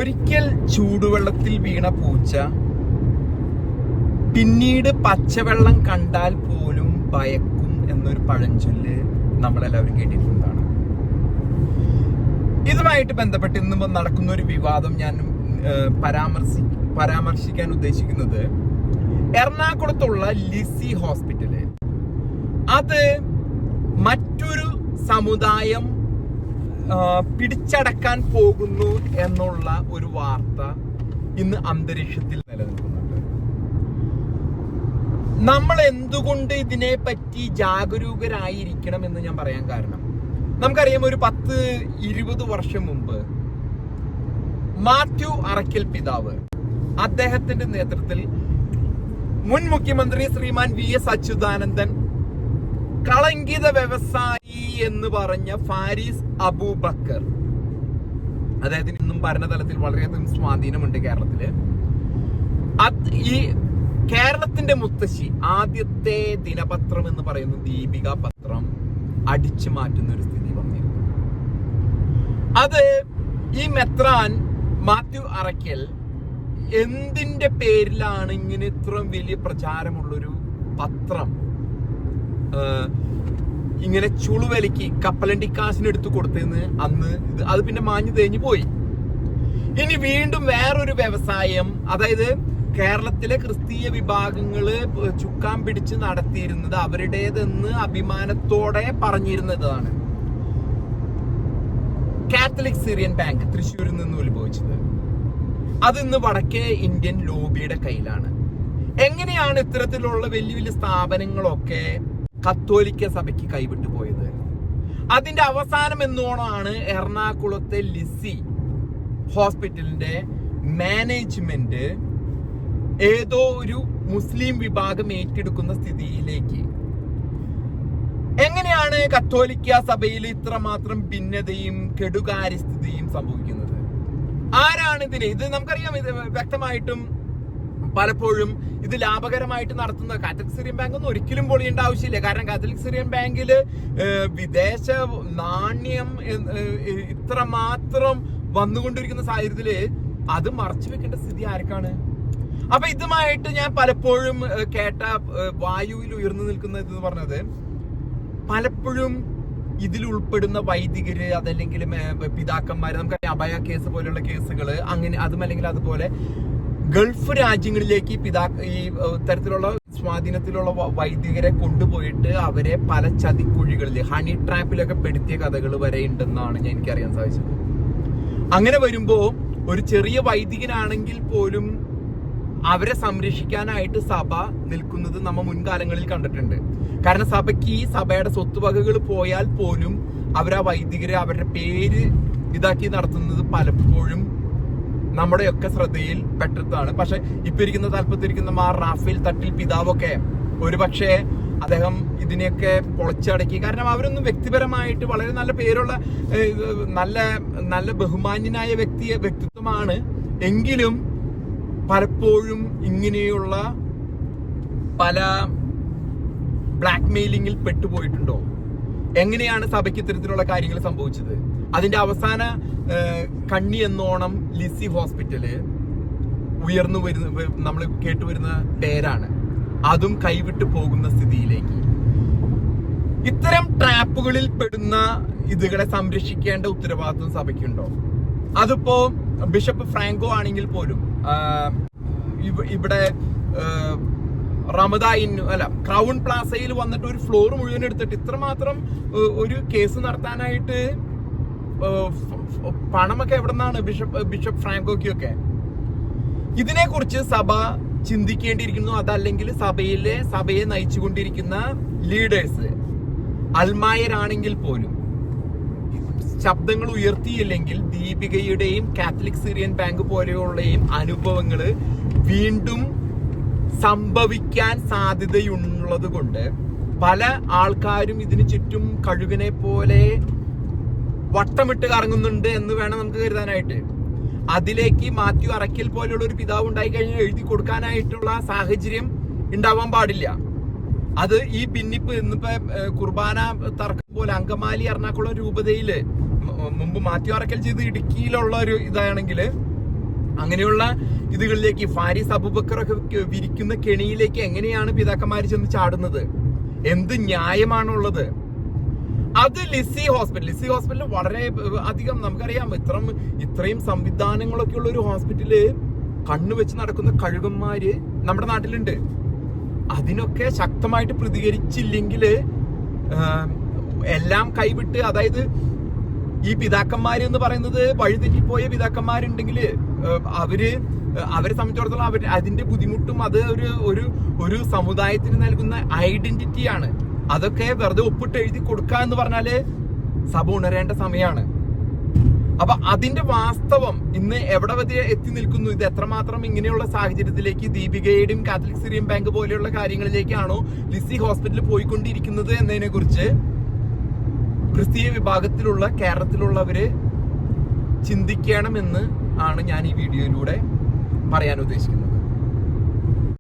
ഒരിക്കൽ ചൂടുവെള്ളത്തിൽ വീണ പൂച്ച പിന്നീട് പച്ചവെള്ളം കണ്ടാൽ പോലും ഭയക്കും എന്നൊരു പഴഞ്ചൊല്ല് നമ്മളെല്ലാവരും കേട്ടിട്ടുള്ളതാണ്. ഇതുമായിട്ട് ബന്ധപ്പെട്ട് ഇന്ന് നടക്കുന്ന ഒരു വിവാദം ഞാൻ പരാമർശിക്കാൻ ഉദ്ദേശിക്കുന്നത് എറണാകുളത്തുള്ള ലിസി ഹോസ്പിറ്റല്. അത് മറ്റൊരു സമുദായം പിടിച്ചടക്കാൻ പോകുന്നു എന്നുള്ള ഒരു വാർത്ത ഇന്ന് അന്തരീക്ഷത്തിൽ നിലനിൽക്കുന്നുണ്ട്. നമ്മൾ എന്തുകൊണ്ട് ഇതിനെപ്പറ്റി ജാഗരൂകരായിരിക്കണം എന്ന് ഞാൻ പറയാൻ കാരണം, നമുക്കറിയാം ഒരു 10-20 വർഷം മുമ്പ് മാത്യു അറക്കൽ പിതാവ്, അദ്ദേഹത്തിന്റെ നേതൃത്വത്തിൽ മുൻ മുഖ്യമന്ത്രി ശ്രീമാൻ VS അച്യുതാനന്ദൻ കളങ്കിത വ്യവസായി എന്ന് പറഞ്ഞ ഫാരിസ് അബൂബക്കർ, അദ്ദേഹത്തിന് ഇന്നും ഭരണതലത്തിൽ വളരെയധികം സ്വാധീനമുണ്ട് കേരളത്തില്. ഈ കേരളത്തിന്റെ മുത്തശ്ശി, ആദ്യത്തെ ദിനപത്രം എന്ന് പറയുന്ന ദീപിക പത്രം അടിച്ചു മാറ്റുന്ന ഒരു സ്ഥിതി വന്നിരുന്നു. അത് ഈ മെത്രാൻ മാത്യു അറക്കൽ എന്തിന്റെ പേരിലാണ് ഇങ്ങനെ ഇത്രയും വലിയ പ്രചാരമുള്ളൊരു പത്രം ഇങ്ങനെ ചുളുവലിക്ക് കപ്പലണ്ടിക്കാശിന് എടുത്തു കൊടുത്തെന്ന് അന്ന് അത് പിന്നെ മാഞ്ഞു തേഞ്ഞു പോയി. ഇനി വീണ്ടും വേറൊരു വ്യവസായം, അതായത് കേരളത്തിലെ ക്രിസ്തീയ വിഭാഗങ്ങള് ചുക്കാൻ പിടിച്ച് നടത്തിയിരുന്നത് അവരുടേതെന്ന് അഭിമാനത്തോടെ പറഞ്ഞിരുന്നതാണ് കാത്തലിക് സിറിയൻ ബാങ്ക്, തൃശ്ശൂരിൽ നിന്ന് ഉത്ഭവിച്ചത്. അത് ഇന്ന് വടക്കേ ഇന്ത്യൻ ലോബിയുടെ കയ്യിലാണ്. എങ്ങനെയാണ് ഇത്തരത്തിലുള്ള വലിയ വലിയ സ്ഥാപനങ്ങളൊക്കെ കത്തോലിക്ക സഭയ്ക്ക് കൈവിട്ടു പോയത്? അതിന്റെ അവസാനം എന്നോണമാണ് എറണാകുളത്തെ ലിസി ഹോസ്പിറ്റലിന്റെ മാനേജ്മെന്റ് ഏതോ ഒരു മുസ്ലിം വിഭാഗം ഏറ്റെടുക്കുന്ന സ്ഥിതിയിലേക്ക്. എങ്ങനെയാണ് കത്തോലിക്ക സഭയിൽ ഇത്രമാത്രം ഭിന്നതയും കെടുകാര്യസ്ഥിതിയും സംഭവിക്കുന്നത്? ആരാണ് ഇതിന്? ഇത് നമുക്കറിയാം, ഇത് വ്യക്തമായിട്ടും പലപ്പോഴും ഇത് ലാഭകരമായിട്ട് നടത്തുന്ന കാത്തലിക് സിറിയൻ ബാങ്ക് ഒന്നും ഒരിക്കലും പൊളിയേണ്ട ആവശ്യമില്ല. കാരണം കാത്തലിക് സിറിയൻ ബാങ്കില് വിദേശ നാണ്യം ഇത്രമാത്രം വന്നുകൊണ്ടിരിക്കുന്ന സാഹചര്യത്തില് അത് മറച്ചു വെക്കേണ്ട സ്ഥിതി ആർക്കാണ്? അപ്പൊ ഇതുമായിട്ട് ഞാൻ പലപ്പോഴും കേട്ട വായുവിൽ ഉയർന്നു നിൽക്കുന്ന ഇതെന്ന് പറഞ്ഞത്, പലപ്പോഴും ഇതിൽ ഉൾപ്പെടുന്ന വൈദികര്, അതല്ലെങ്കിൽ പിതാക്കന്മാര്, നമുക്കറിയാം അഭയ കേസ് പോലെയുള്ള കേസുകള്, അങ്ങനെ അതുമല്ലെങ്കിൽ അതുപോലെ ഗൾഫ് രാജ്യങ്ങളിലേക്ക് ഈ തരത്തിലുള്ള സ്വാധീനത്തിലുള്ള വൈദികരെ കൊണ്ടുപോയിട്ട് അവരെ പല ചതിക്കുഴികളിൽ, ഹണി ട്രാപ്പിലൊക്കെ പെടുത്തിയ കഥകൾ വരെ ഉണ്ടെന്നാണ് എനിക്കറിയാൻ സാധിച്ചത്. അങ്ങനെ വരുമ്പോ ഒരു ചെറിയ വൈദികനാണെങ്കിൽ പോലും അവരെ സംരക്ഷിക്കാനായിട്ട് സഭ നിൽക്കുന്നത് നമ്മ മുൻകാലങ്ങളിൽ കണ്ടിട്ടുണ്ട്. കാരണം സഭയ്ക്ക് സഭയുടെ സ്വത്തുവകകൾ പോയാൽ പോലും അവരാ വൈദികരെ അവരുടെ പേര് ഇതാക്കി നടത്തുന്നത് പലപ്പോഴും നമ്മുടെയൊക്കെ ശ്രദ്ധയിൽ പെട്ടതാണ്. പക്ഷെ ഇപ്പൊ ഇരിക്കുന്ന തലപ്പത്തിരിക്കുന്ന മാർ റാഫേൽ തട്ടിൽ പിതാവൊക്കെ ഒരുപക്ഷെ അദ്ദേഹം ഇതിനെയൊക്കെ പൊളിച്ചടക്കി. കാരണം അവരൊന്നും വ്യക്തിപരമായിട്ട് വളരെ നല്ല പേരുള്ള നല്ല ബഹുമാന്യനായ വ്യക്തിത്വമാണ്. എങ്കിലും പലപ്പോഴും ഇങ്ങനെയുള്ള പല ബ്ലാക്ക് മെയിലിങ്ങിൽ പെട്ടുപോയിട്ടുണ്ടോ? എങ്ങനെയാണ് സഭയ്ക്ക് ഇത്തരത്തിലുള്ള കാര്യങ്ങൾ സംഭവിച്ചത്? അതിന്റെ അവസാന കണ്ണി എന്നോണം ലിസി ഹോസ്പിറ്റല് ഉയർന്നു വരുന്ന, നമ്മൾ കേട്ടുവരുന്ന പേരാണ്. അതും കൈവിട്ടു പോകുന്ന സ്ഥിതിയിലേക്ക്. ഇത്തരം ട്രാപ്പുകളിൽ പെടുന്ന ഇതുകളെ സംരക്ഷിക്കേണ്ട ഉത്തരവാദിത്വം സഭയ്ക്കുണ്ടോ? അതിപ്പോ ബിഷപ്പ് ഫ്രാങ്കോ ആണെങ്കിൽ പോലും ഇവിടെ ക്രൗൺ പ്ലാസയിൽ വന്നിട്ട് ഒരു ഫ്ലോർ മുഴുവൻ എടുത്തിട്ട് ഇത്രമാത്രം ഒരു കേസ് നടത്താനായിട്ട് പണമൊക്കെ എവിടെ നിന്നാണ് ബിഷപ്പ് ഫ്രാങ്കോയ്ക്കൊക്കെ? ഇതിനെക്കുറിച്ച് സഭ ചിന്തിക്കേണ്ടിയിരിക്കുന്നു. അതല്ലെങ്കിൽ സഭയെ നയിച്ചുകൊണ്ടിരിക്കുന്ന ലീഡേഴ്സ്, അൽമായരാണെങ്കിൽ പോലും ശബ്ദങ്ങൾ ഉയർത്തിയില്ലെങ്കിൽ ദീപികയുടെയും കാത്തലിക് സിറിയൻ ബാങ്ക് പോലെയുള്ളയും അനുഭവങ്ങൾ വീണ്ടും സംഭവിക്കാൻ സാധ്യതയുള്ളത് കൊണ്ട് പല ആൾക്കാരും ഇതിന് ചുറ്റും കഴുകനെ പോലെ വട്ടമിട്ട് കറങ്ങുന്നുണ്ട് എന്ന് വേണം നമുക്ക് കരുതാനായിട്ട്. അതിലേക്ക് മാത്യു അറക്കൽ പോലെയുള്ള ഒരു പിതാവ് ഉണ്ടായി കഴിഞ്ഞാൽ എഴുതി കൊടുക്കാനായിട്ടുള്ള സാഹചര്യം ഉണ്ടാവാൻ പാടില്ല. അത് ഈ ഭിന്നിപ്പ് ഇന്നിപ്പോ കുർബാന തർക്കം പോലെ അങ്കമാലി എറണാകുളം രൂപതയില് മുമ്പ് മാത്യു അറക്കൽ ചെയ്ത് ഇടുക്കിയിലുള്ള ഒരു ഇതാണെങ്കിൽ അങ്ങനെയുള്ള ഇതുകളിലേക്ക് ഫാരിസ് അബൂബക്കറൊക്കെ വിരിക്കുന്ന കെണിയിലേക്ക് എങ്ങനെയാണ് പിതാക്കന്മാർ ചെന്ന് ചാടുന്നത്? എന്ത് ന്യായമാണുള്ളത്? അത് ലിസി ഹോസ്പിറ്റൽ വളരെ അധികം നമുക്കറിയാം, ഇത്രയും സംവിധാനങ്ങളൊക്കെ ഉള്ള ഒരു ഹോസ്പിറ്റല് കണ്ണുവെച്ച് നടക്കുന്ന കഴുകന്മാര് നമ്മുടെ നാട്ടിലുണ്ട്. അതിനൊക്കെ ശക്തമായിട്ട് പ്രതികരിച്ചില്ലെങ്കിൽ എല്ലാം കൈവിട്ട്, അതായത് ഈ പിതാക്കന്മാര് എന്ന് പറയുന്നത് വഴിതെറ്റിപ്പോയ പിതാക്കന്മാരുണ്ടെങ്കിൽ അവരെ സംബന്ധിച്ചിടത്തോളം അതിന്റെ ബുദ്ധിമുട്ടും അത് ഒരു സമുദായത്തിന് നൽകുന്ന ഐഡന്റിറ്റിയാണ്. അതൊക്കെ വെറുതെ ഒപ്പിട്ട് എഴുതി കൊടുക്കുക എന്ന് പറഞ്ഞാല് സഭ ഉണരേണ്ട സമയമാണ്. അപ്പൊ അതിന്റെ വാസ്തവം ഇന്ന് എവിടെ വരെ എത്തി നിൽക്കുന്നു? ഇത് എത്രമാത്രം ഇങ്ങനെയുള്ള സാഹചര്യത്തിലേക്ക് ദീപികയുടെയും കാത്തലിക് സിറിയൻ ബാങ്ക് പോലെയുള്ള കാര്യങ്ങളിലേക്കാണോ ലിസി ഹോസ്പിറ്റൽ പോയിക്കൊണ്ടിരിക്കുന്നത് എന്നതിനെ കുറിച്ച് ക്രിസ്തീയ വിഭാഗത്തിലുള്ള കേരളത്തിലുള്ളവര് ചിന്തിക്കണമെന്ന് ആണ് ഞാൻ ഈ വീഡിയോയിലൂടെ പറയാൻ ഉദ്ദേശിക്കുന്നത്.